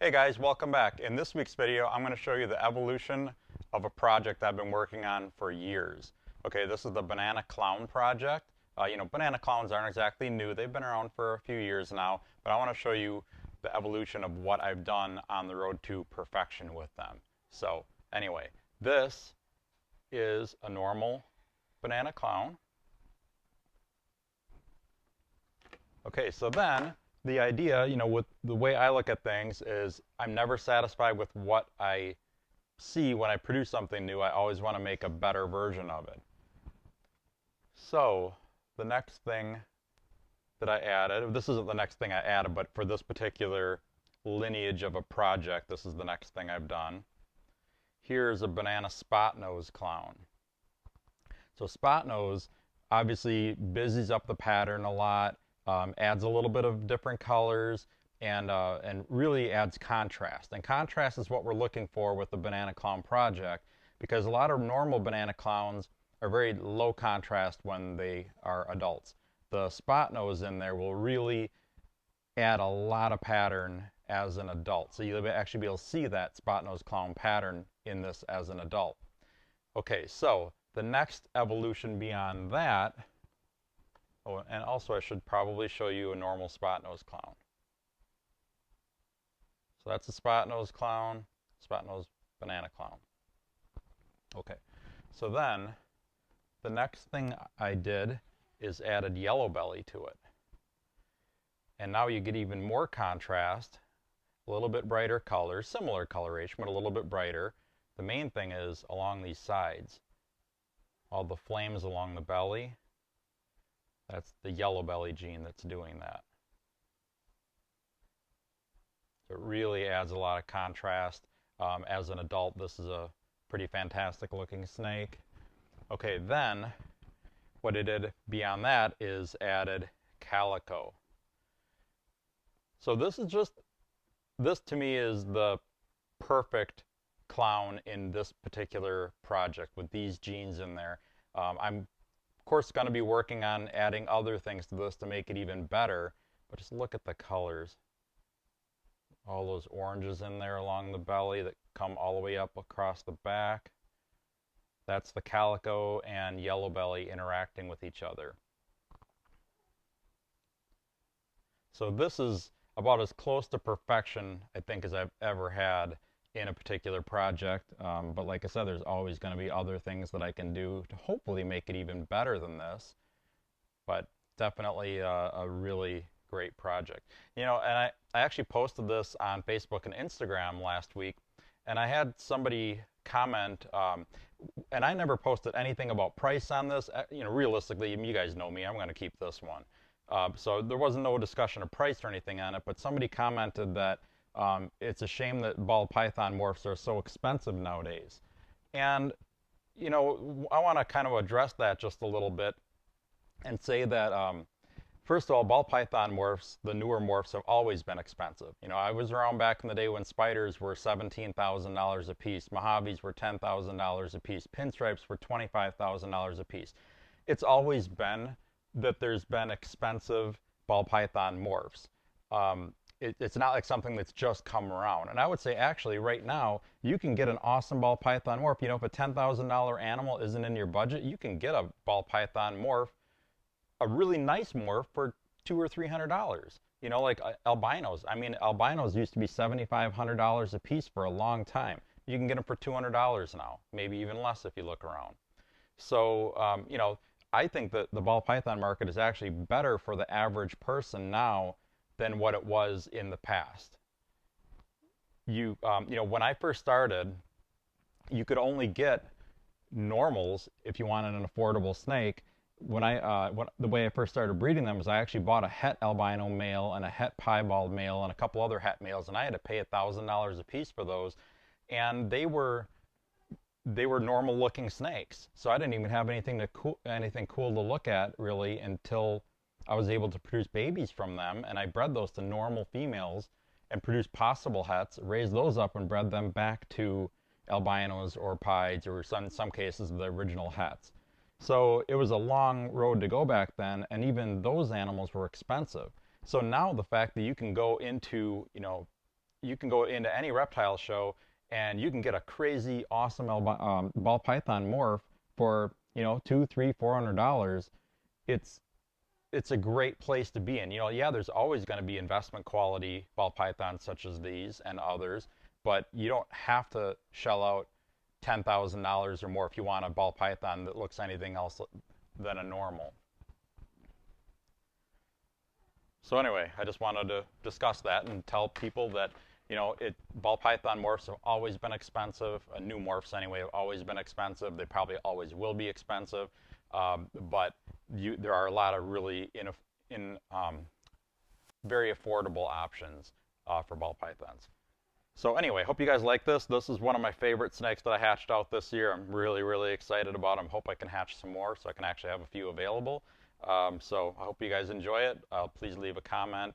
Hey guys, welcome back. In this week's video, I'm going to show you the evolution of a project I've been working on for years. Okay, this is the Banana Clown project. Banana clowns aren't exactly new. They've been around for a few years now, but I want to show you the evolution of what I've done on the road to perfection with them. So, anyway, this is a normal banana clown. Okay, so then the idea, with the way I look at things is I'm never satisfied with what I see when I produce something new. I always want to make a better version of it. So the next thing that I added, this isn't the next thing I added, but for this particular lineage of a project, this is the next thing I've done. Here's a banana spot nose clown. So spot nose obviously busies up the pattern a lot, adds a little bit of different colors, and really adds contrast. And contrast is what we're looking for with the Banana Clown project, because a lot of normal banana clowns are very low contrast when they are adults. The spot nose in there will really add a lot of pattern as an adult. So you'll actually be able to see that spot nose clown pattern in this as an adult. Okay, so the next evolution beyond that, oh, and also I should probably show you a normal spot nose clown. So that's a spot nose clown, spot nose banana clown. Okay, so then the next thing I did is added yellow belly to it. And now you get even more contrast, a little bit brighter colors, similar coloration, but a little bit brighter. The main thing is along these sides, all the flames along the belly. That's the yellow belly gene that's doing that. So it really adds a lot of contrast. As an adult, this is a pretty fantastic looking snake. Okay, then what I did beyond that is added calico. So this to me is the perfect clown in this particular project with these genes in there. I'm of course going to be working on adding other things to this to make it even better, but just look at the colors. All those oranges in there along the belly that come all the way up across the back. That's the calico and yellow belly interacting with each other. So this is about as close to perfection, I think, as I've ever had in a particular project. But like I said, there's always going to be other things that I can do to hopefully make it even better than this. But definitely a really great project. And I actually posted this on Facebook and Instagram last week, and I had somebody comment, and I never posted anything about price on this. Realistically, you guys know me, I'm going to keep this one. So there wasn't no discussion of price or anything on it, but somebody commented that it's a shame that ball python morphs are so expensive nowadays. And, I want to kind of address that just a little bit and say that, first of all, ball python morphs, the newer morphs, have always been expensive. I was around back in the day when spiders were $17,000 a piece, Mojaves were $10,000 a piece, pinstripes were $25,000 a piece. It's always been that there's been expensive ball python morphs. It's not like something that's just come around. And I would say actually right now you can get an awesome ball python morph. If a $10,000 animal isn't in your budget, you can get a ball python morph, a really nice morph, for $200 or $300. Like albinos. I mean, albinos used to be $7,500 a piece for a long time. You can get them for $200 now, maybe even less if you look around. So, I think that the ball python market is actually better for the average person now than what it was in the past. When I first started, you could only get normals if you wanted an affordable snake. The way I first started breeding them was I actually bought a het albino male and a het piebald male and a couple other het males, and I had to pay $1,000 a piece for those, and they were normal looking snakes. So I didn't even have anything cool to look at really until I was able to produce babies from them, and I bred those to normal females and produced possible hets, raised those up and bred them back to albinos or pieds, or in some cases the original hets. So it was a long road to go back then, and even those animals were expensive. So now the fact that you can go into, you can go into any reptile show and you can get a crazy, awesome ball python morph for, you know, $200, $300, $400. It's it's a great place to be in. You know, yeah, there's always going to be investment quality ball pythons such as these and others, but you don't have to shell out $10,000 or more if you want a ball python that looks anything else than a normal. So anyway, I just wanted to discuss that and tell people that, you know, ball python morphs have always been expensive. New morphs anyway have always been expensive. They probably always will be expensive. But there are a lot of really very affordable options for ball pythons. So anyway, hope you guys like this. This is one of my favorite snakes that I hatched out this year. I'm really, really excited about them. Hope I can hatch some more so I can actually have a few available. So I hope you guys enjoy it. Please leave a comment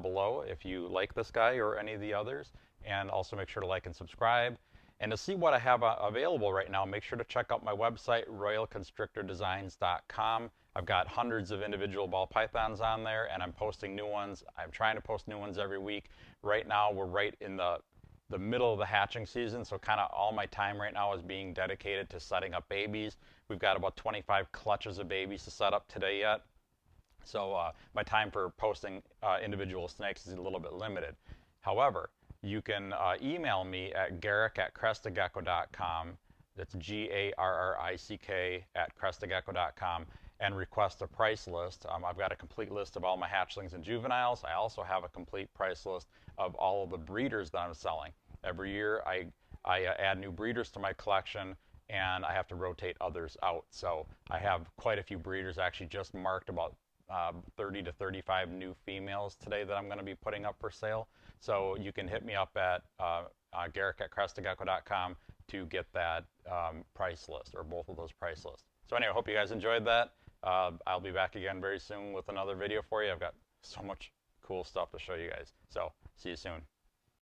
below if you like this guy or any of the others. And also make sure to like and subscribe. And to see what I have available right now, make sure to check out my website, royalconstrictordesigns.com. I've got hundreds of individual ball pythons on there, and I'm posting new ones. I'm trying to post new ones every week. Right now, we're right in the middle of the hatching season, so kind of all my time right now is being dedicated to setting up babies. We've got about 25 clutches of babies to set up today yet. So my time for posting individual snakes is a little bit limited. However, you can email me at garrick@crestagecko.com. That's GARRICK @crestagecko.com and request a price list. I've got a complete list of all my hatchlings and juveniles. I also have a complete price list of all of the breeders that I'm selling. Every year I add new breeders to my collection, and I have to rotate others out. So I have quite a few breeders. I actually just marked about 30 to 35 new females today that I'm going to be putting up for sale. So you can hit me up at garrick@crestagecko.com to get that price list, or both of those price lists. So anyway, I hope you guys enjoyed that. I'll be back again very soon with another video for you. I've got so much cool stuff to show you guys. So see you soon.